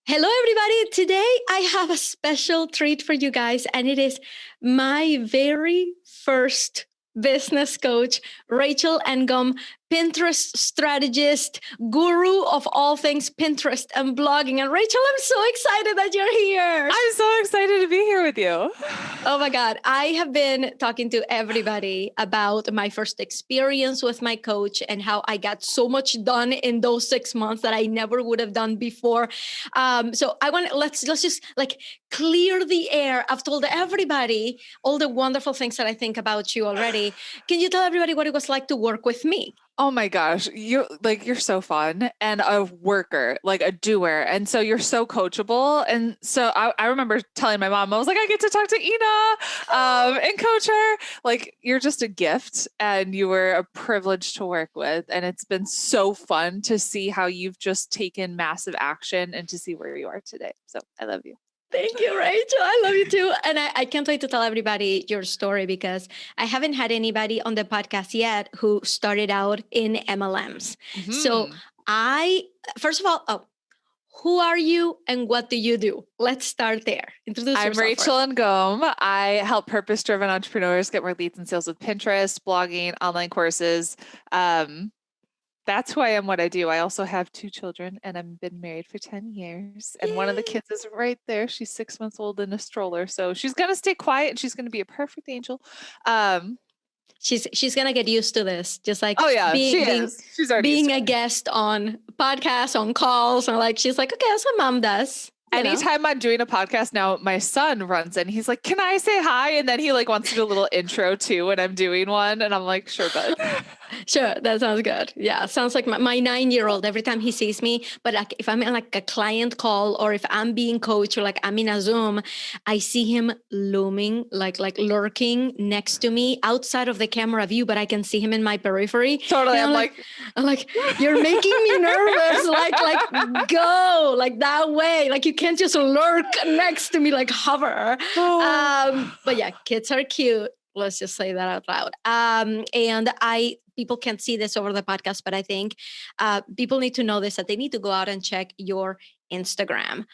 Hello, everybody. Today I have a special treat for you guys, and it is my very first business coach, Rachel Ngom, Pinterest strategist, guru of all things Pinterest and blogging. And Rachel, I'm so excited that you're here. I'm so excited to be here with you. Oh my God. I have been talking to everybody about my first experience with my coach and how I got so much done in those 6 months that I never would have done before. So I want let's just like clear the air. I've told everybody all the wonderful things that I think about you already. Can you tell everybody what it was like to work with me? Oh my gosh, you're so fun and a worker, like a doer. And so you're so coachable. And so I remember telling my mom, I was like, I get to talk to Ina and coach her. Like, you're just a gift and you were a privilege to work with. And it's been so fun to see how you've just taken massive action and to see where you are today. So I love you. Thank you, Rachel. I love you too. And I can't wait to tell everybody your story because I haven't had anybody on the podcast yet who started out in MLMs. Mm-hmm. So first of all, who are you and what do you do? Let's start there. Introduce yourself. I'm Rachel Ngom. I help purpose-driven entrepreneurs get more leads and sales with Pinterest, blogging, online courses. That's who I am, what I do. I also have 2 children and I've been married for 10 years. And one of the kids is right there. She's 6 months old in a stroller. So she's going to stay quiet and she's going to be a perfect angel. She's going to get used to this. Just like, she's already being a guest on podcasts, on calls. And like, she's like, okay, that's what mom does. Anytime I'm doing a podcast now, my son runs in. He's like, can I say hi? And then he wants to do a little intro too when I'm doing one. And I'm like, sure, bud. Sure. That sounds good. Yeah. Sounds like my 9-year-old, every time he sees me, but like if I'm in like a client call or if I'm being coached or like I'm in a Zoom, I see him looming, like lurking next to me outside of the camera view, but I can see him in my periphery. Totally. I'm like, you're making me nervous. like go like that way. Like you can't just lurk next to me, like hover. But yeah, kids are cute. Let's just say that out loud. And people can't see this over the podcast, but I think people need to know this, that they need to go out and check your Instagram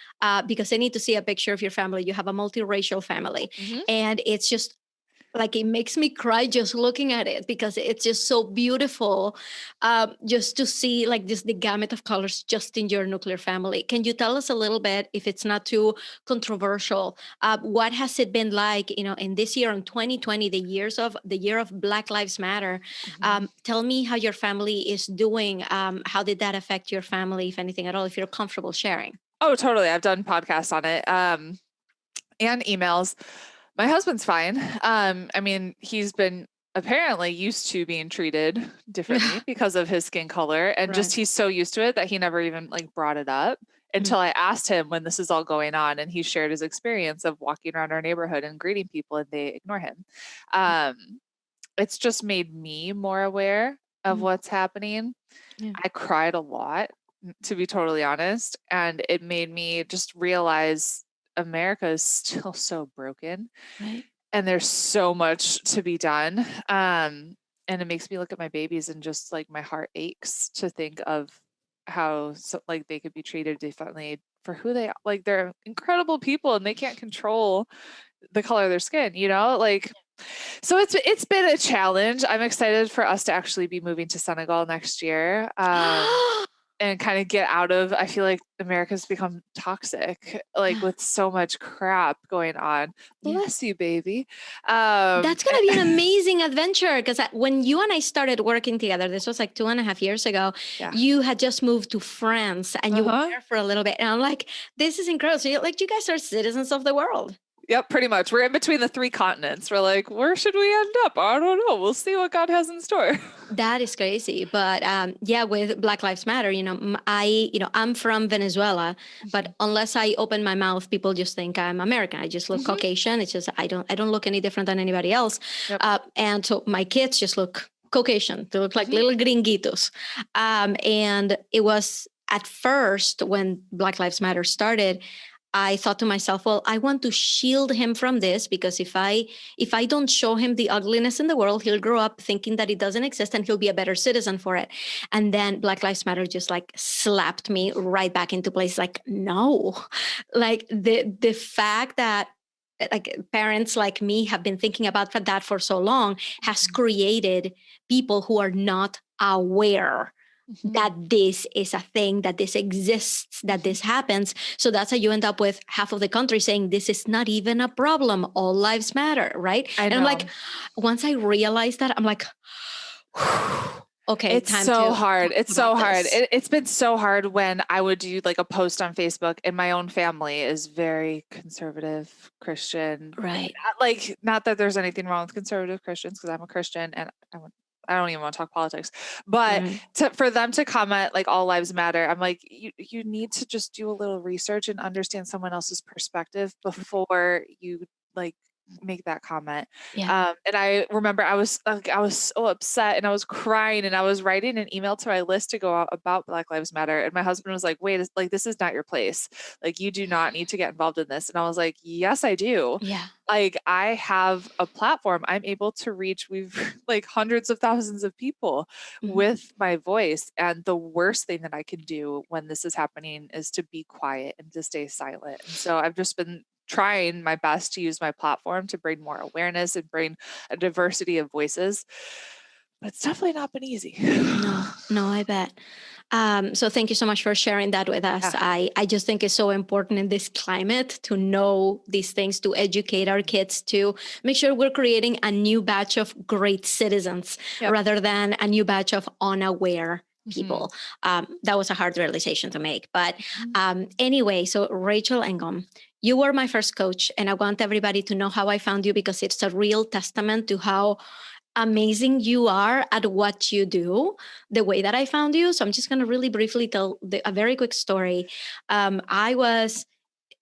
because they need to see a picture of your family. You have a multiracial family. Mm-hmm. And it's just like, it makes me cry just looking at it because it's just so beautiful just to see like the gamut of colors just in your nuclear family. Can you tell us a little bit, if it's not too controversial, what has it been like, in this year, in 2020, the year of Black Lives Matter? Mm-hmm. Tell me how your family is doing. How did that affect your family, if anything at all, if you're comfortable sharing? Oh, totally. I've done podcasts on it and emails. My husband's fine. He's been apparently used to being treated differently because of his skin color. And just he's so used to it that he never even brought it up until I asked him when this is all going on. And he shared his experience of walking around our neighborhood and greeting people and they ignore him. It's just made me more aware of what's happening. Yeah. I cried a lot, to be totally honest. And it made me just realize America is still so broken, right? And there's so much to be done. And it makes me look at my babies and just my heart aches to think of how they could be treated differently for who they are. They're incredible people and they can't control the color of their skin, so it's been a challenge. I'm excited for us to actually be moving to Senegal next year. And kind of get out of, I feel like America's become toxic, with so much crap going on. Bless you, baby. That's going to be an amazing adventure because when you and I started working together, this was 2.5 years ago, you had just moved to France and you were there for a little bit. And I'm like, this is incredible. So you guys are citizens of the world. Yep, pretty much. We're in between the 3 continents. We're like, where should we end up? I don't know. We'll see what God has in store. That is crazy. But with Black Lives Matter, I'm from Venezuela, but unless I open my mouth, people just think I'm American. I just look Caucasian. It's just, I don't look any different than anybody else. Yep. And so my kids just look Caucasian. They look like little gringuitos. And it was at first when Black Lives Matter started, I thought to myself, well, I want to shield him from this, because if I don't show him the ugliness in the world, he'll grow up thinking that it doesn't exist and he'll be a better citizen for it. And then Black Lives Matter just like slapped me right back into place. Like, no, like the fact that like parents like me have been thinking about that for so long has created people who are not aware that this is a thing, that this exists, that this happens. So that's how you end up with half of the country saying this is not even a problem. All lives matter, right? And I'm like, once I realized that, I'm like, okay, it's time so to hard. It's so hard. this. It's been so hard when I would do like a post on Facebook, and my own family is very conservative Christian. Right. Like, not that there's anything wrong with conservative Christians, because I'm a Christian and I don't even want to talk politics, but for them to comment like all lives matter, I'm like, you need to just do a little research and understand someone else's perspective before you like make that comment. Yeah. And I remember I was so upset, and I was crying, and I was writing an email to my list to go out about Black Lives Matter. And my husband was like, wait, like, this is not your place. Like, you do not need to get involved in this. And I was like, yes, I do. Yeah. Like, I have a platform. I'm able to reach, we've like hundreds of thousands of people with my voice. And the worst thing that I can do when this is happening is to be quiet and to stay silent. And so I've just been trying my best to use my platform to bring more awareness and bring a diversity of voices. But it's definitely not been easy. No, I bet. So thank you so much for sharing that with us. Yeah. I just think it's so important in this climate to know these things, to educate our kids, to make sure we're creating a new batch of great citizens rather than a new batch of unaware people. That was a hard realization to make. But anyway, so Rachel Ngom, you were my first coach, and I want everybody to know how I found you, because it's a real testament to how amazing you are at what you do, the way that I found you. So I'm just going to really briefly tell a very quick story. I was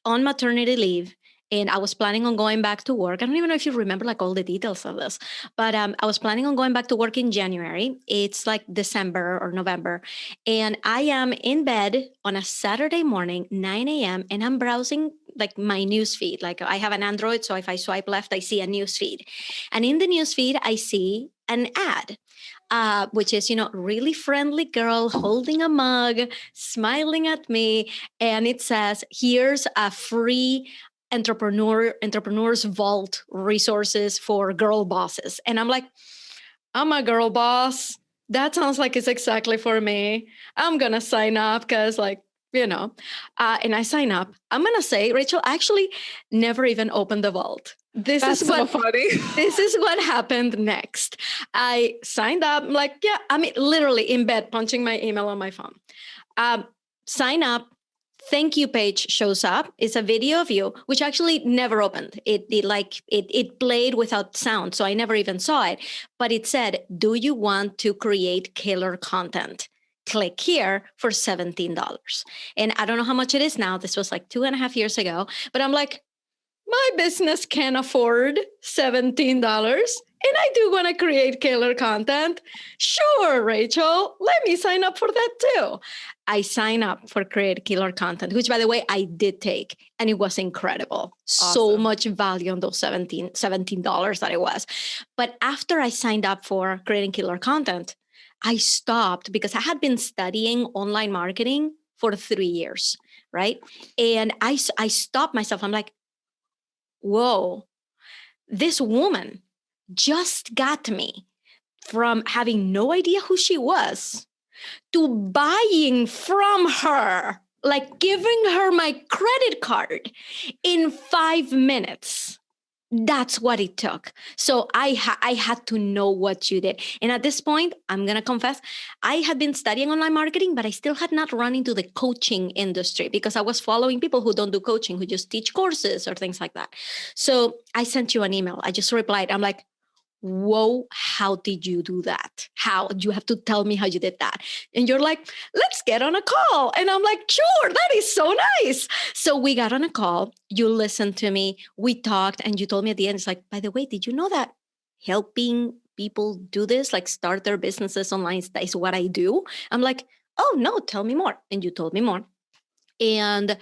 on maternity leave, and I was planning on going back to work. I don't even know if you remember like all the details of this, but I was planning on going back to work in January. It's like December or November. And I am in bed on a Saturday morning, 9 a.m., and I'm browsing like my news feed. Like, I have an Android, so if I swipe left, I see a news feed. And in the news feed, I see an ad. Which is, really friendly girl holding a mug, smiling at me. And it says, here's a free entrepreneurs vault resources for girl bosses. And I'm like, I'm a girl boss. That sounds like it's exactly for me. I'm going to sign up because and I sign up. I'm going to say, Rachel, I actually never even opened the vault. That's so funny. This is what happened next. I signed up. I'm like, literally in bed, punching my email on my phone. Sign up. Thank you page shows up. It's a video of you, which actually never opened. It played without sound, so I never even saw it. But it said, do you want to create killer content? Click here for $17. And I don't know how much it is now. This was like 2.5 years ago. But I'm like, my business can afford $17. And I do want to create killer content. Sure, Rachel, let me sign up for that too. I sign up for Create Killer Content, which, by the way, I did take, and it was incredible. Awesome. So much value on those $17 that it was. But after I signed up for Creating Killer Content, I stopped because I had been studying online marketing for 3 years, right? And I stopped myself. I'm like, whoa, this woman just got me from having no idea who she was to buying from her, like giving her my credit card in 5 minutes. That's what it took. So I had to know what you did. And at this point, I'm going to confess, I had been studying online marketing, but I still had not run into the coaching industry because I was following people who don't do coaching, who just teach courses or things like that. So I sent you an email. I just replied. I'm like, whoa, how did you do that? How? You have to tell me how you did that. And you're like, let's get on a call. And I'm like, sure, that is so nice. So we got on a call. You listened to me. We talked. And you told me at the end, it's like, by the way, did you know that helping people do this, like start their businesses online, is what I do? I'm like, oh, no, tell me more. And you told me more. And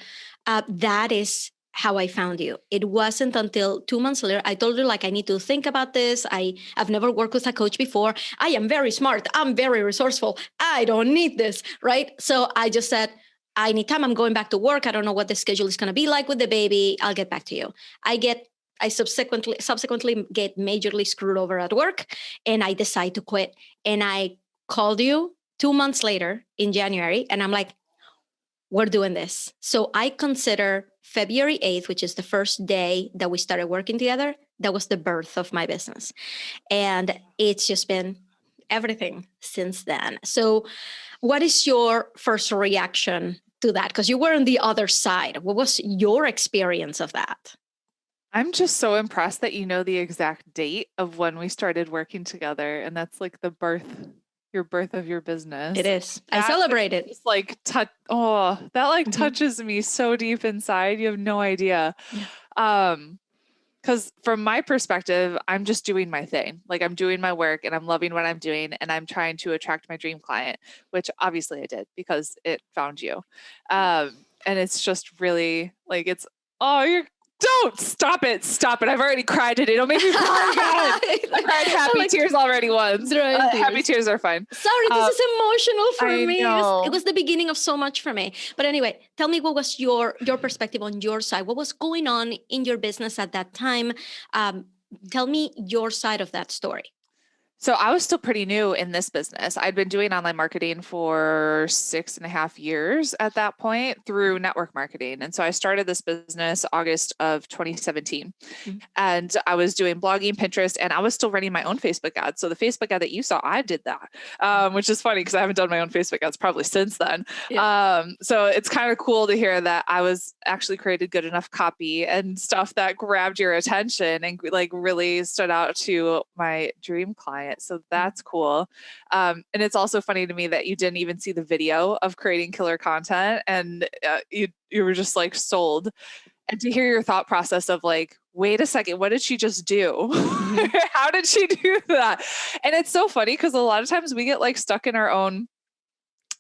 that is how I found you. It wasn't until 2 months later, I told her, like, I need to think about this. I've never worked with a coach before. I am very smart. I'm very resourceful. I don't need this, right? So I just said, I need time. I'm going back to work. I don't know what the schedule is going to be like with the baby. I'll get back to you. I subsequently get majorly screwed over at work, and I decide to quit. And I called you 2 months later in January, and I'm like, we're doing this. So I consider February 8th, which is the first day that we started working together, that was the birth of my business. And it's just been everything since then. So what is your first reaction to that? Because you were on the other side. What was your experience of that? I'm just so impressed that you know the exact date of when we started working together. And that's like your birth of your business. It is. I celebrate it. It's like, touches me so deep inside. You have no idea. Yeah. Because from my perspective, I'm just doing my thing. Like, I'm doing my work and I'm loving what I'm doing, and I'm trying to attract my dream client, which obviously I did because it found you. And it's just really like, don't stop it. I've already cried today. Don't make me cry again. I cried happy tears already once. Happy tears are fine. Sorry, this is emotional for me. Know. It was the beginning of so much for me. But anyway, tell me, what was your perspective on your side? What was going on in your business at that time? Tell me your side of that story. So I was still pretty new in this business. I'd been doing online marketing for 6.5 years at that point through network marketing. And so I started this business August of 2017. Mm-hmm. And I was doing blogging, Pinterest, and I was still running my own Facebook ads. So the Facebook ad that you saw, I did that, which is funny because I haven't done my own Facebook ads probably since then. Yeah. So it's kind of cool to hear that I was actually created good enough copy and stuff that grabbed your attention and like really stood out to my dream client. So that's cool. And it's also funny to me that you didn't even see the video of creating killer content, and you were just like sold. And to hear your thought process of like, wait a second, what did she just do? Mm-hmm. How did she do that? And it's so funny because a lot of times we get like stuck in our own,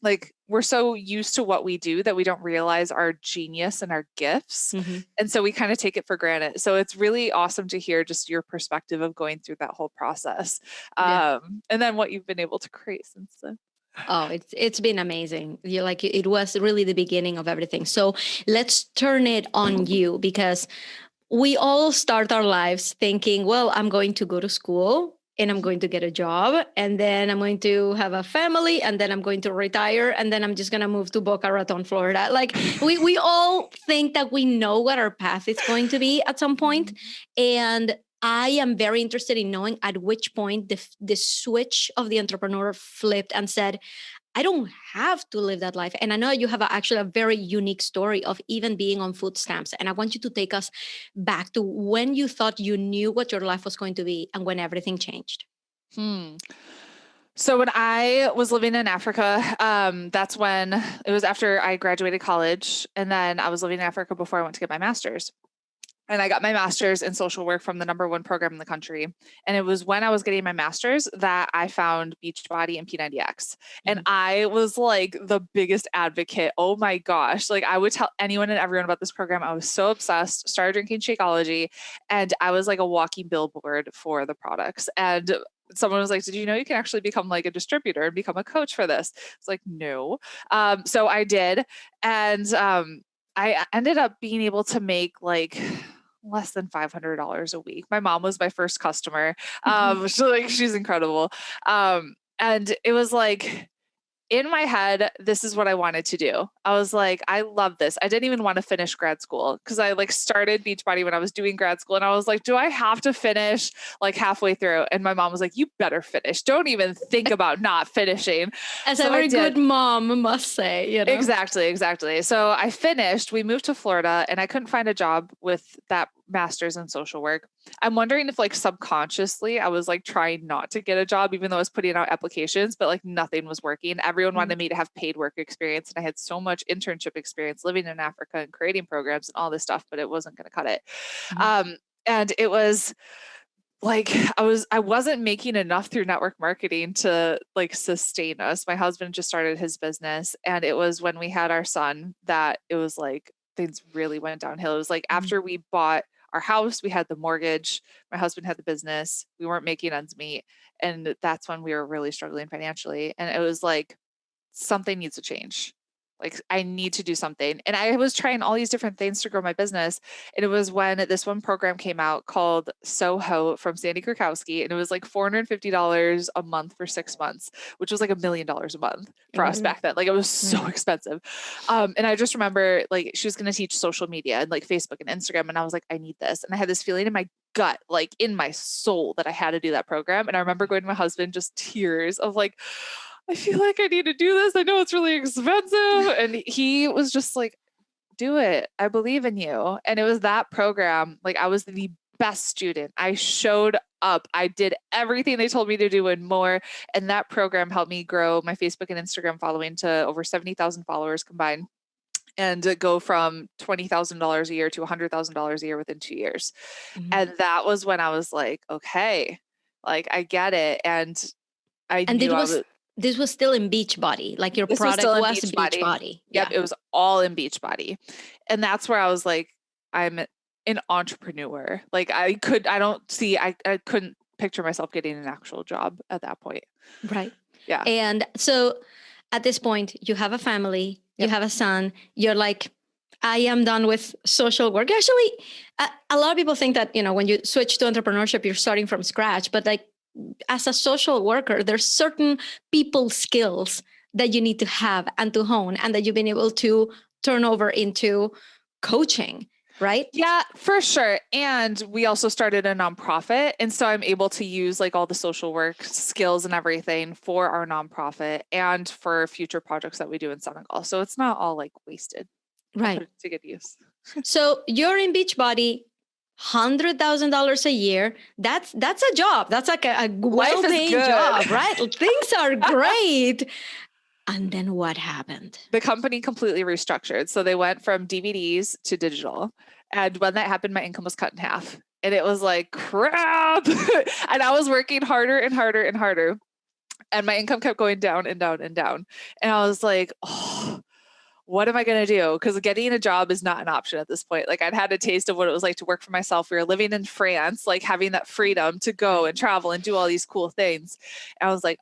like, we're so used to what we do that we don't realize our genius and our gifts. Mm-hmm. And so we kind of take it for granted. So it's really awesome to hear just your perspective of going through that whole process. And then what you've been able to create since then. Oh, it's been amazing. It was really the beginning of everything. So let's turn it on you, because we all start our lives thinking, well, I'm going to go to school and I'm going to get a job, and then I'm going to have a family, and then I'm going to retire, and then I'm just going to move to Boca Raton, Florida. Like we all think that we know what our path is going to be at some point. And I am very interested in knowing at which point the switch of the entrepreneur flipped and said, I don't have to live that life. And I know you have actually a very unique story of even being on food stamps. And I want you to take us back to when you thought you knew what your life was going to be and when everything changed. So when I was living in Africa, that's when it was after I graduated college. And then I was living in Africa before I went to get my master's. And I got my master's in social work from the #1 program in the country. And it was when I was getting my master's that I found Beachbody and P90X. And I was like the biggest advocate. Oh my gosh. Like, I would tell anyone and everyone about this program. I was so obsessed, started drinking Shakeology, and I was like a walking billboard for the products. And someone was like, did you know you can actually become like a distributor and become a coach for this? It's like, no. So I did. And I ended up being able to make like less than $500 a week. My mom was my first customer. She's incredible. And it was like, in my head, this is what I wanted to do. I was like, I love this. I didn't even want to finish grad school because I like started Beachbody when I was doing grad school. And I was like, do I have to finish like halfway through? And my mom was like, you better finish. Don't even think about not finishing. As a very good mom must say, you know? Exactly. So I finished, we moved to Florida, and I couldn't find a job with that master's in social work. I'm wondering if like subconsciously I was like trying not to get a job, even though I was putting out applications, but like nothing was working. Everyone wanted me to have paid work experience. And I had so much internship experience living in Africa and creating programs and all this stuff, but it wasn't going to cut it. And it was like I wasn't making enough through network marketing to like sustain us. My husband just started his business, and it was when we had our son that it was like things really went downhill. It was like after we bought our house, we had the mortgage, my husband had the business, we weren't making ends meet. And that's when we were really struggling financially. And it was like, something needs to change. Like I need to do something. And I was trying all these different things to grow my business. And it was when this one program came out called Soho from Sandy Krakowski. And it was like $450 a month for 6 months, which was like $1 million a month for us back then. Like it was so expensive. And I just remember like she was going to teach social media and like Facebook and Instagram. And I was like, I need this. And I had this feeling in my gut, like in my soul, that I had to do that program. And I remember going to my husband, just tears of like, I feel like I need to do this. I know it's really expensive. And he was just like, do it. I believe in you. And it was that program. Like I was the best student. I showed up. I did everything they told me to do and more. And that program helped me grow my Facebook and Instagram following to over 70,000 followers combined, and to go from $20,000 a year to $100,000 a year within 2 years. And that was when I was like, okay, like I get it. And I knew I was. This was still in Beachbody, like your product was Beachbody. Yep, it was all in Beachbody. And that's where I was like, I'm an entrepreneur. Like I couldn't picture myself getting an actual job at that point. Right. Yeah. And so at this point, you have a family, you have a son, you're like, I am done with social work. Actually, a lot of people think that, when you switch to entrepreneurship, you're starting from scratch, but like, as a social worker, there's certain people skills that you need to have and to hone, and that you've been able to turn over into coaching, right? Yeah, for sure. And we also started a nonprofit. And so I'm able to use like all the social work skills and everything for our nonprofit and for future projects that we do in Senegal. So it's not all like wasted. Right. To good use. So you're in Beachbody, $100,000 a year. That's a job. That's like a well-paying job, right? Things are great. And then what happened? The company completely restructured. So they went from DVDs to digital. And when that happened, my income was cut in half. And it was like, crap. And I was working harder and harder and harder. And my income kept going down and down and down. And I was like, oh, what am I going to do? Because getting a job is not an option at this point. Like I'd had a taste of what it was like to work for myself. We were living in France, like having that freedom to go and travel and do all these cool things. And I was like,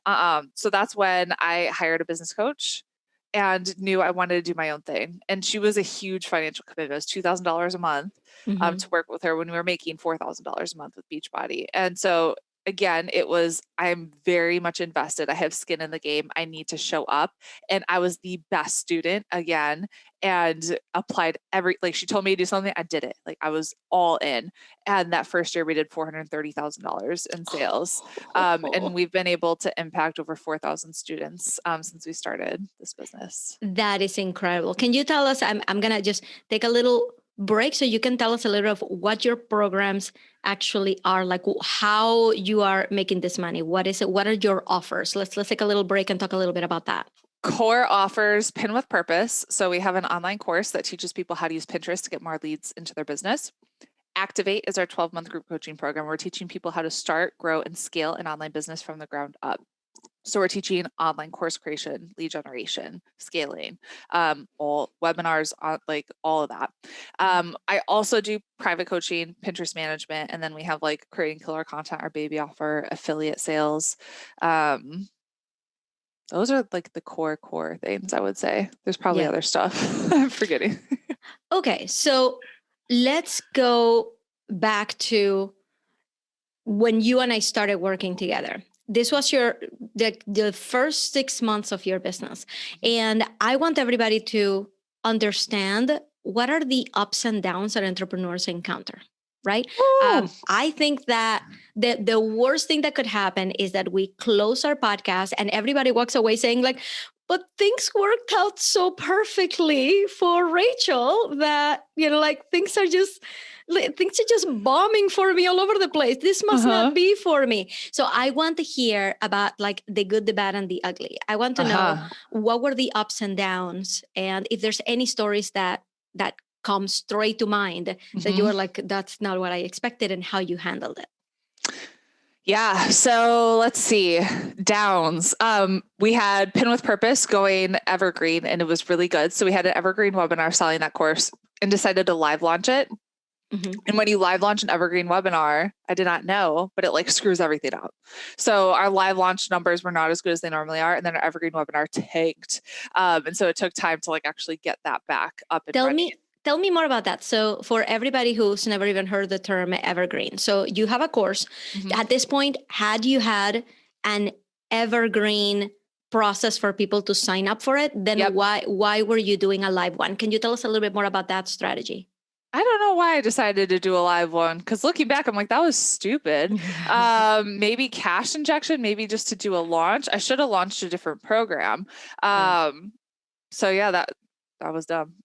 So that's when I hired a business coach and knew I wanted to do my own thing. And she was a huge financial commitment. It was $2,000 a month to work with her when we were making $4,000 a month with Beachbody. And so again, I'm very much invested. I have skin in the game. I need to show up. And I was the best student again, and applied like she told me to do something. I did it. Like I was all in. And that first year we did $430,000 in sales. And we've been able to impact over 4,000 students since we started this business. That is incredible. Can you tell us, I'm going to just take a little break so you can tell us a little of what your programs actually are, like how you are making this money. What is it? What are your offers? Let's take a little break and talk a little bit about that. Core offers Pin with Purpose. So we have an online course that teaches people how to use Pinterest to get more leads into their business. Activate is our 12-month group coaching program. We're teaching people how to start, grow, and scale an online business from the ground up. So we're teaching online course creation, lead generation, scaling, all webinars, like all of that. I also do private coaching, Pinterest management, and then we have like creating killer content, our baby offer, affiliate sales. Those are like the core things, I would say. There's probably other stuff I'm forgetting. Okay, so let's go back to when you and I started working together. This was the first 6 months of your business. And I want everybody to understand what are the ups and downs that entrepreneurs encounter, right? I think that the worst thing that could happen is that we close our podcast and everybody walks away saying like, but things worked out so perfectly for Rachel that, like things are just bombing for me all over the place. This must not be for me. So I want to hear about like the good, the bad, and the ugly. I want to know what were the ups and downs, and if there's any stories that come straight to mind that you were like, that's not what I expected, and how you handled it. Yeah. So let's see. Downs. We had Pin with Purpose going evergreen, and it was really good. So we had an evergreen webinar selling that course and decided to live launch it. Mm-hmm. And when you live launch an evergreen webinar, I did not know, but it like screws everything up. So our live launch numbers were not as good as they normally are. And then our evergreen webinar tanked. And so it took time to like actually get that back up and running. Tell me more about that. So for everybody who's never even heard the term evergreen, so you have a course. At this point, had you had an evergreen process for people to sign up for it, then why were you doing a live one? Can you tell us a little bit more about that strategy? I don't know why I decided to do a live one, because looking back, I'm like, that was stupid. Maybe cash injection, maybe just to do a launch. I should have launched a different program. So yeah, that was dumb.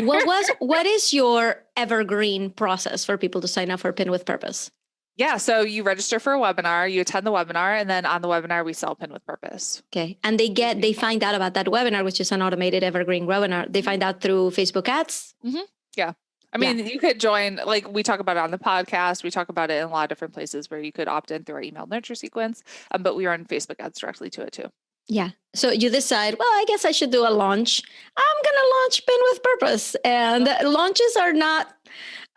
What is your evergreen process for people to sign up for Pin with Purpose? Yeah. So you register for a webinar, you attend the webinar, and then on the webinar, we sell Pin with Purpose. Okay. And they find out about that webinar, which is an automated evergreen webinar. They find out through Facebook ads. Mm-hmm. Yeah. I mean, you could join, like we talk about it on the podcast. We talk about it in a lot of different places where you could opt in through our email nurture sequence, but we run Facebook ads directly to it too. Yeah. So you decide, well, I guess I should do a launch. I'm going to launch Pin with Purpose. And launches are not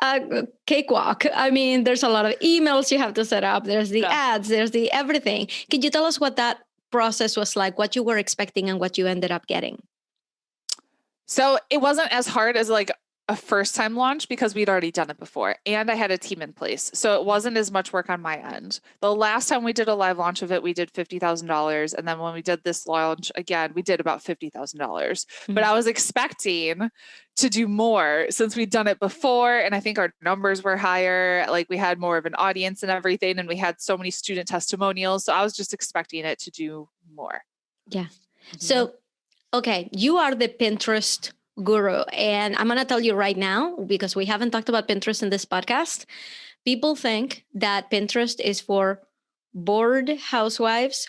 a cakewalk. I mean, there's a lot of emails you have to set up. There's the ads, there's the everything. Can you tell us what that process was like, what you were expecting and what you ended up getting? So it wasn't as hard as like a first time launch because we'd already done it before and I had a team in place. So it wasn't as much work on my end. The last time we did a live launch of it, we did $50,000. And then when we did this launch again, we did about $50,000. But I was expecting to do more since we'd done it before. And I think our numbers were higher. Like we had more of an audience and everything. And we had so many student testimonials. So I was just expecting it to do more. Yeah. So, okay, you are the Pinterest guru. And I'm going to tell you right now, because we haven't talked about Pinterest in this podcast, people think that Pinterest is for bored housewives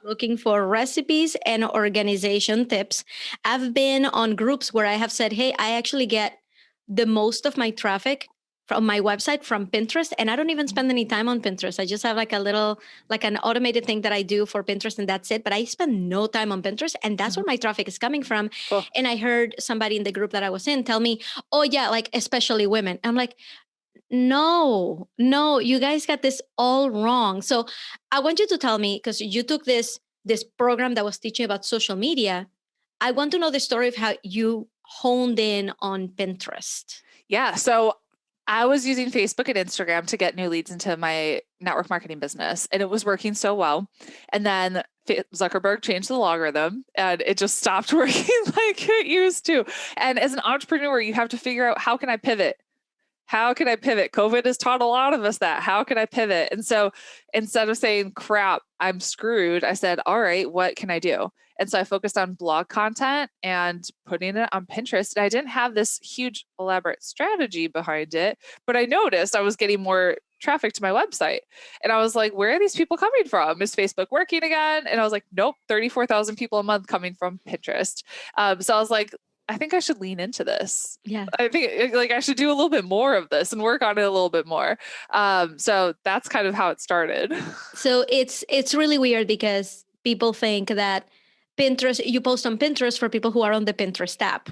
looking for recipes and organization tips. I've been on groups where I have said, hey, I actually get the most of my traffic from my website from Pinterest. And I don't even spend any time on Pinterest. I just have like an automated thing that I do for Pinterest and that's it. But I spend no time on Pinterest and that's where my traffic is coming from. Cool. And I heard somebody in the group that I was in tell me, oh yeah, like especially women. I'm like, no, you guys got this all wrong. So I want you to tell me, because you took this program that was teaching about social media. I want to know the story of how you honed in on Pinterest. Yeah. So I was using Facebook and Instagram to get new leads into my network marketing business, and it was working so well. And then Zuckerberg changed the algorithm and it just stopped working like it used to. And as an entrepreneur, you have to figure out, how can I pivot? How can I pivot? COVID has taught a lot of us that. How can I pivot? And so instead of saying, crap, I'm screwed, I said, all right, what can I do? And so I focused on blog content and putting it on Pinterest. And I didn't have this huge elaborate strategy behind it, but I noticed I was getting more traffic to my website. And I was like, where are these people coming from? Is Facebook working again? And I was like, nope, 34,000 people a month coming from Pinterest. So I was like, I think I should lean into this. Yeah. I think like I should do a little bit more of this and work on it a little bit more. So that's kind of how it started. So it's really weird because people think that Pinterest, you post on Pinterest for people who are on the Pinterest app.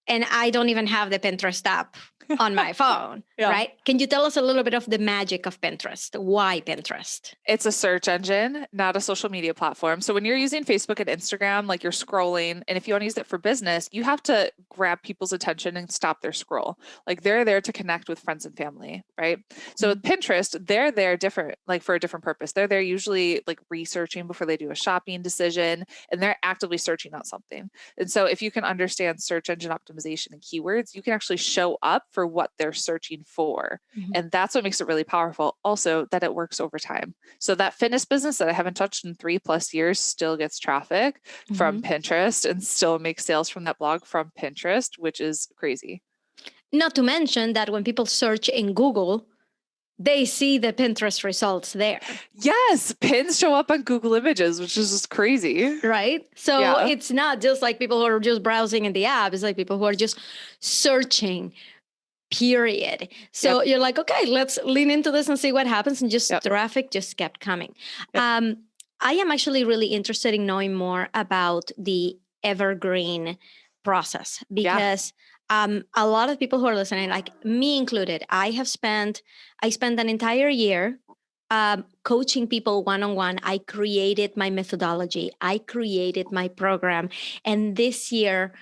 And I don't even have the Pinterest app on my phone, right? Can you tell us a little bit of the magic of Pinterest? Why Pinterest? It's a search engine, not a social media platform. So when you're using Facebook and Instagram, like you're scrolling, and if you want to use it for business, you have to grab people's attention and stop their scroll. Like they're there to connect with friends and family, right? So with Pinterest, they're there different, like for a different purpose. They're there usually like researching before they do a shopping decision, and they're actively searching out something. And so if you can understand search engine optimization and keywords, you can actually show up for what they're searching for. And that's what makes it really powerful. Also, that it works over time. So that fitness business that I haven't touched in 3+ years still gets traffic from Pinterest and still makes sales from that blog from Pinterest, which is crazy. Not to mention that when people search in Google, they see the Pinterest results there. Yes, pins show up on Google Images, which is just crazy. Right? So it's not just like people who are just browsing in the app. It's like people who are just searching period. So you're like, okay, let's lean into this and see what happens. And just traffic just kept coming. I am actually really interested in knowing more about the evergreen process because a lot of people who are listening, like me included, I spent an entire year coaching people one-on-one. I created my methodology. I created my program. And this year,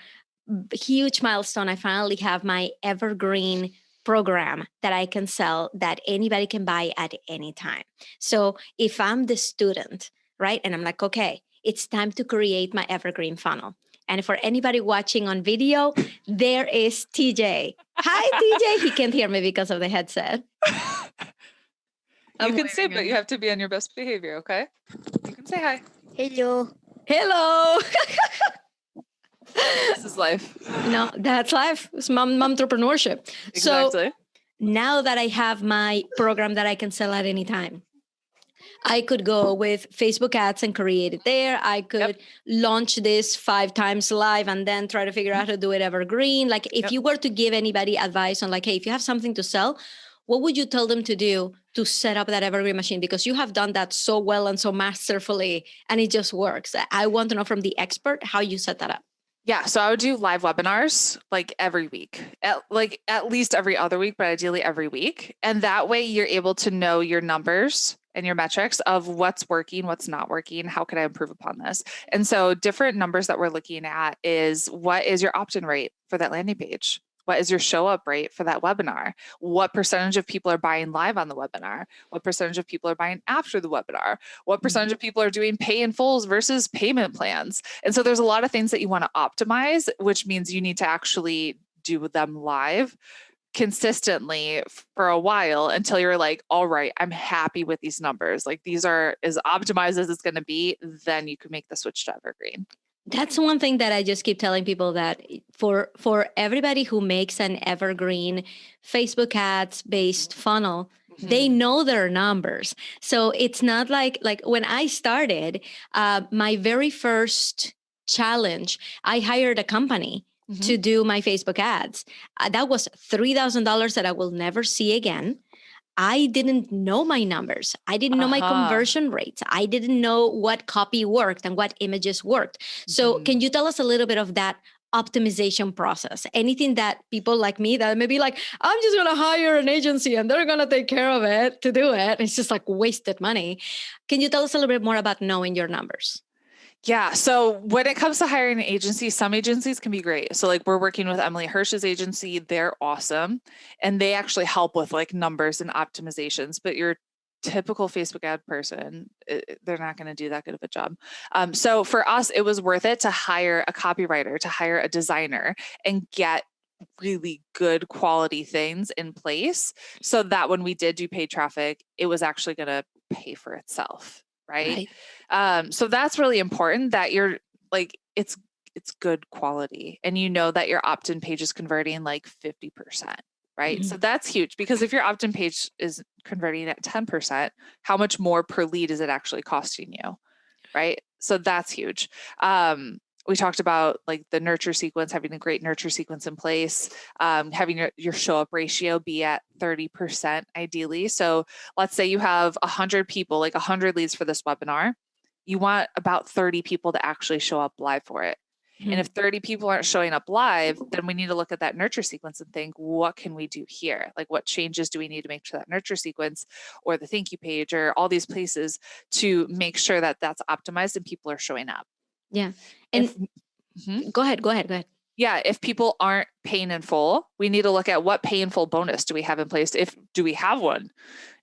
huge milestone, I finally have my evergreen program that I can sell that anybody can buy at any time. So if I'm the student, right, and I'm like, okay, it's time to create my evergreen funnel. And for anybody watching on video, there is TJ. Hi, TJ. He can't hear me because of the headset. You can say, but you have to be on your best behavior, okay? You can say hi. Hello. Hello. This is life. No, that's life. It's mom entrepreneurship. Exactly. So now that I have my program that I can sell at any time, I could go with Facebook ads and create it there. I could launch this 5 times live and then try to figure out how to do it evergreen. Like if you were to give anybody advice on like, hey, if you have something to sell, what would you tell them to do to set up that evergreen machine? Because you have done that so well and so masterfully and it just works. I want to know from the expert how you set that up. Yeah. So I would do live webinars like every week, at least every other week, but ideally every week. And that way you're able to know your numbers and your metrics of what's working, what's not working, how can I improve upon this? And so different numbers that we're looking at is what is your opt-in rate for that landing page? What is your show up rate for that webinar? What percentage of people are buying live on the webinar? What percentage of people are buying after the webinar? What percentage of people are doing pay in fulls versus payment plans? And so there's a lot of things that you want to optimize, which means you need to actually do them live consistently for a while until you're like, all right, I'm happy with these numbers. Like these are as optimized as it's going to be. Then you can make the switch to evergreen. That's one thing that I just keep telling people, that for everybody who makes an evergreen Facebook ads based funnel, they know their numbers. So it's not like when I started, my very first challenge, I hired a company to do my Facebook ads. That was $3,000 that I will never see again. I didn't know my numbers. I didn't know my conversion rates. I didn't know what copy worked and what images worked. So can you tell us a little bit of that optimization process? Anything that people like me that may be like, I'm just going to hire an agency and they're going to take care of it to do it. It's just like wasted money. Can you tell us a little bit more about knowing your numbers? Yeah. So when it comes to hiring an agency, some agencies can be great. So like we're working with Emily Hirsch's agency. They're awesome. And they actually help with like numbers and optimizations, but your typical Facebook ad person, they're not going to do that good of a job. So for us, it was worth it to hire a copywriter, to hire a designer and get really good quality things in place so that when we did do paid traffic, it was actually going to pay for itself. Right. So that's really important, that you're like, it's good quality and you know that your opt-in page is converting like 50%. Right. So that's huge, because if your opt-in page is converting at 10%, how much more per lead is it actually costing you? Right. So that's huge. We talked about like the nurture sequence, having a great nurture sequence in place, having your show up ratio be at 30% ideally. So let's say you have 100 people, like 100 leads for this webinar. You want about 30 people to actually show up live for it. And if 30 people aren't showing up live, then we need to look at that nurture sequence and think, what can we do here? Like what changes do we need to make to that nurture sequence or the thank you page or all these places to make sure that that's optimized and people are showing up? Yeah. And go ahead. Yeah. If people aren't paying in full, we need to look at what pay in full bonus do we have in place? Do we have one?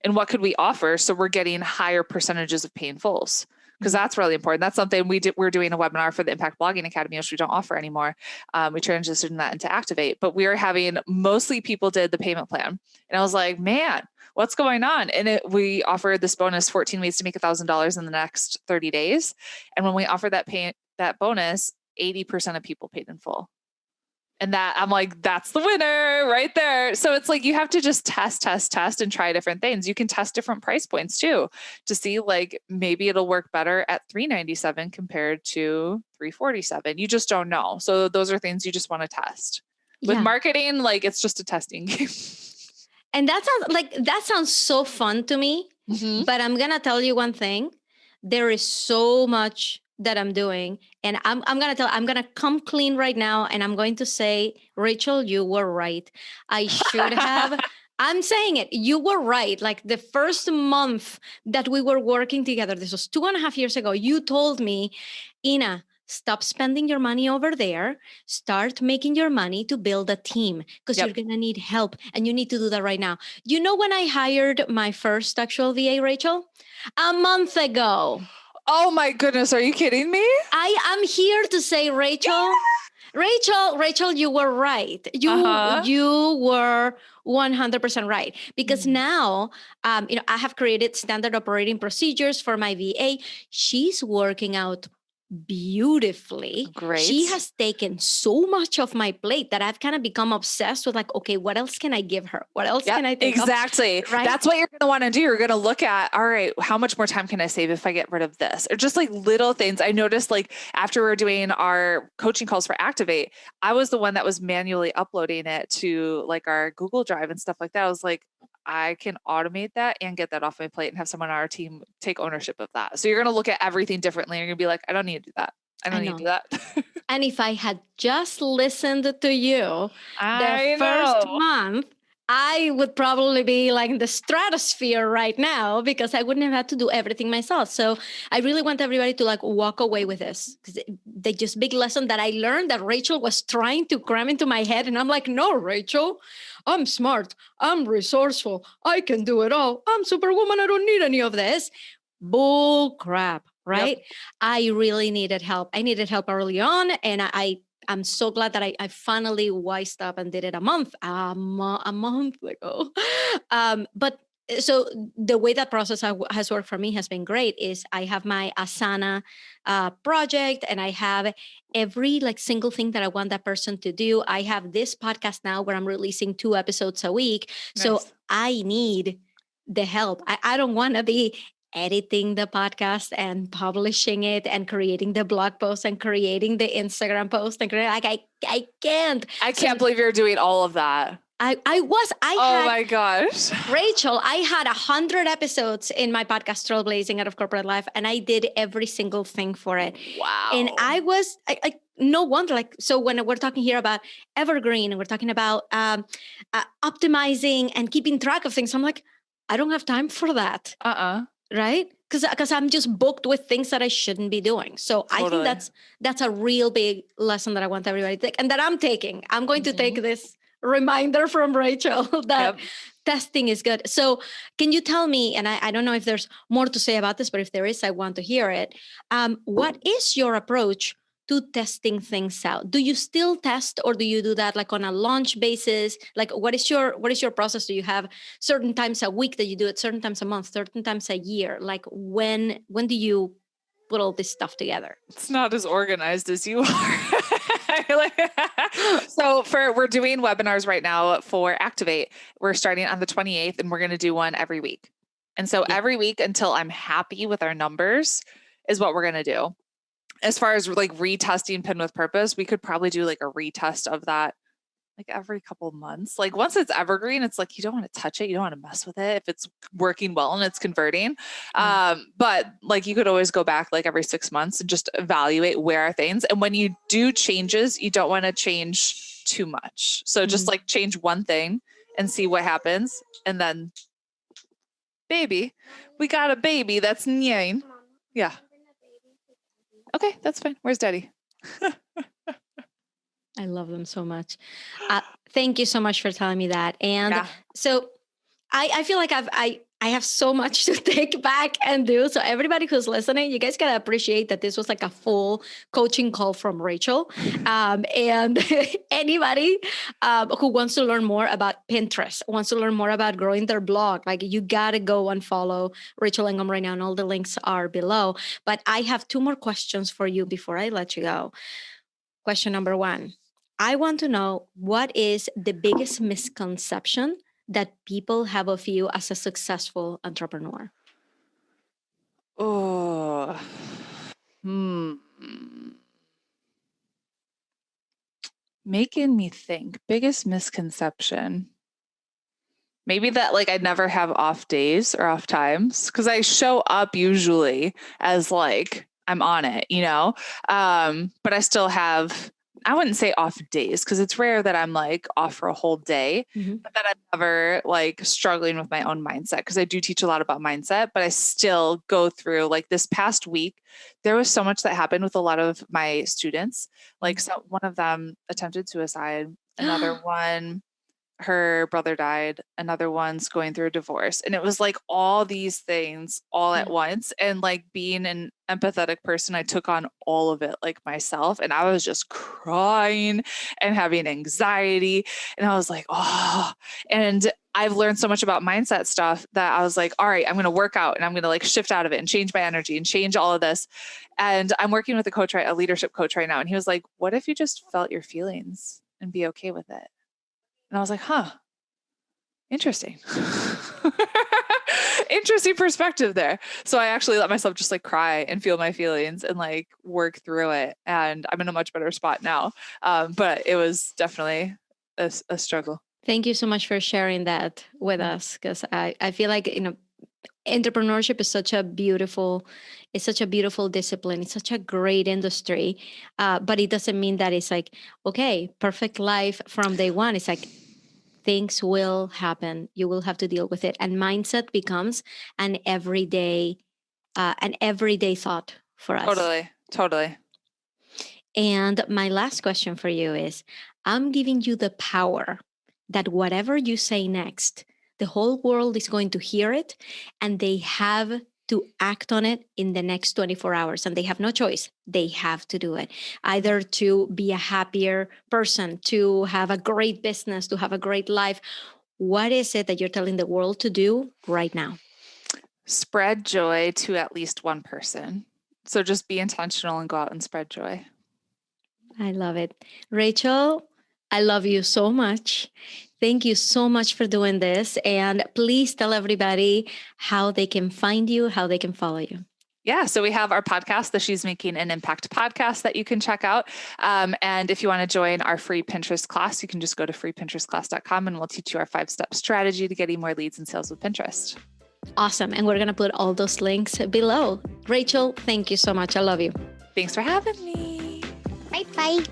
And what could we offer so we're getting higher percentages of pay in fulls? Because that's really important. That's something we're doing a webinar for the Impact Blogging Academy, which we don't offer anymore. We transitioned that into Activate, but we are having mostly people did the payment plan. And I was like, man, what's going on? And we offered this bonus, 14 ways to make $1,000 in the next 30 days. And when we offered that bonus, 80% of people paid in full. And that I'm like, that's the winner right there. So it's like, you have to just test and try different things. You can test different price points too, to see like, maybe it'll work better at $397 compared to $347. You just don't know. So those are things you just want to test. With marketing, like it's just a testing game. And that sounds so fun to me. Mm-hmm. But I'm gonna tell you one thing. There is so much that I'm doing. And I'm gonna come clean right now. And I'm going to say, Rachel, you were right. I should have. I'm saying it. You were right. Like the first month that we were working together, this was 2.5 years ago, you told me, Ina, stop spending your money over there. Start making your money to build a team because you're going to need help and you need to do that right now. You know when I hired my first actual VA, Rachel? A month ago. Oh my goodness. Are you kidding me? I am here to say, Rachel, Rachel, you were right. You were 100% right. Because now, I have created standard operating procedures for my VA. She's working out beautifully. Great. She has taken so much of my plate that I've kind of become obsessed with like, okay, what else can I give her? What else can I take exactly off? Right? That's what you're going to want to do. You're going to look at, all right, how much more time can I save if I get rid of this? Or just like little things. I noticed like after we were doing our coaching calls for Activate, I was the one that was manually uploading it to like our Google Drive and stuff like that. I was like, I can automate that and get that off my plate and have someone on our team take ownership of that. So you're going to look at everything differently. You're going to be like, I don't need to do that. I don't need to do that. And if I had just listened to you the first month, I would probably be like in the stratosphere right now because I wouldn't have had to do everything myself. So I really want everybody to like walk away with this because they just big lesson that I learned that Rachel was trying to cram into my head. And I'm like, no, Rachel, I'm smart. I'm resourceful. I can do it all. I'm Superwoman. I don't need any of this. Bull crap. Right? Yep. I really needed help. I needed help early on. And I'm so glad that I finally wised up and did it a month ago. But so the way that process has worked for me has been great is I have my Asana project and I have every like single thing that I want that person to do. I have this podcast now where I'm releasing 2 episodes a week. Nice. So I need the help. I don't want to be editing the podcast and publishing it and creating the blog post and creating the Instagram post and I can't. I can't believe you're doing all of that. My gosh. Rachel, I had 100 episodes in my podcast, Trailblazing Out of Corporate Life, and I did every single thing for it. Wow. And I no wonder, like, so when we're talking here about evergreen and we're talking about optimizing and keeping track of things, I'm like, I don't have time for that. Right? Because I'm just booked with things that I shouldn't be doing. So totally. I think that's a real big lesson that I want everybody to take and that I'm taking. I'm going to take this reminder from Rachel that testing is good. So can you tell me, and I don't know if there's more to say about this, but if there is, I want to hear it. What is your approach to testing things out? Do you still test or do you do that like on a launch basis? Like what is your process? Do you have certain times a week that you do it, certain times a month, certain times a year? Like when do you put all this stuff together? It's not as organized as you are. So we're doing webinars right now for Activate. We're starting on the 28th and we're going to do one every week. And so every week until I'm happy with our numbers is what we're going to do. As far as like retesting Pin with Purpose, we could probably do like a retest of that like every couple of months. Like once it's evergreen, it's like you don't want to touch it. You don't want to mess with it if it's working well and it's converting. But like you could always go back like every 6 months and just evaluate where are things. And when you do changes, you don't want to change too much. So just like change one thing and see what happens. And then baby, we got a baby that's nine. Yeah. Okay, that's fine. Where's Daddy? I love them so much. Thank you so much for telling me that. And so I feel like I have so much to take back and do. So everybody who's listening, you guys gotta appreciate that this was like a full coaching call from Rachel. And anybody who wants to learn more about Pinterest, wants to learn more about growing their blog, like you gotta go and follow Rachel Ngom right now, and all the links are below. But I have 2 more questions for you before I let you go. Question number 1. I want to know, what is the biggest misconception that people have of you as a successful entrepreneur? Making me think. Biggest misconception. Maybe that like I'd never have off days or off times because I show up usually as like I'm on it, you know? But I still have, I wouldn't say off days because it's rare that I'm like off for a whole day, but that I'm never like struggling with my own mindset because I do teach a lot about mindset, but I still go through like this past week, there was so much that happened with a lot of my students. Like so one of them attempted suicide, another one her brother died, another one's going through a divorce. And it was like all these things all at once. And like being an empathetic person, I took on all of it like myself. And I was just crying and having anxiety. And I was like, oh, and I've learned so much about mindset stuff that I was like, all right, I'm going to work out and I'm going to like shift out of it and change my energy and change all of this. And I'm working with a leadership coach right now. And he was like, what if you just felt your feelings and be okay with it? And I was like, huh, interesting. Interesting perspective there. So I actually let myself just like cry and feel my feelings and like work through it. And I'm in a much better spot now. But it was definitely a struggle. Thank you so much for sharing that with us, because I feel like, entrepreneurship is such a beautiful discipline. It's such a great industry, but it doesn't mean that it's like, okay, perfect life from day one. It's like things will happen. You will have to deal with it, and mindset becomes an everyday thought for us. Totally. And my last question for you is, I'm giving you the power that whatever you say next, the whole world is going to hear it, and they have to act on it in the next 24 hours. And they have no choice. They have to do it, either to be a happier person, to have a great business, to have a great life. What is it that you're telling the world to do right now? Spread joy to at least one person. So just be intentional and go out and spread joy. I love it. Rachel, I love you so much. Thank you so much for doing this. And please tell everybody how they can find you, how they can follow you. Yeah. So we have our podcast, the She's Making an Impact podcast, that you can check out. And if you want to join our free Pinterest class, you can just go to freepinterestclass.com and we'll teach you our 5-step strategy to getting more leads and sales with Pinterest. Awesome. And we're going to put all those links below. Rachel, thank you so much. I love you. Thanks for having me. Bye-bye.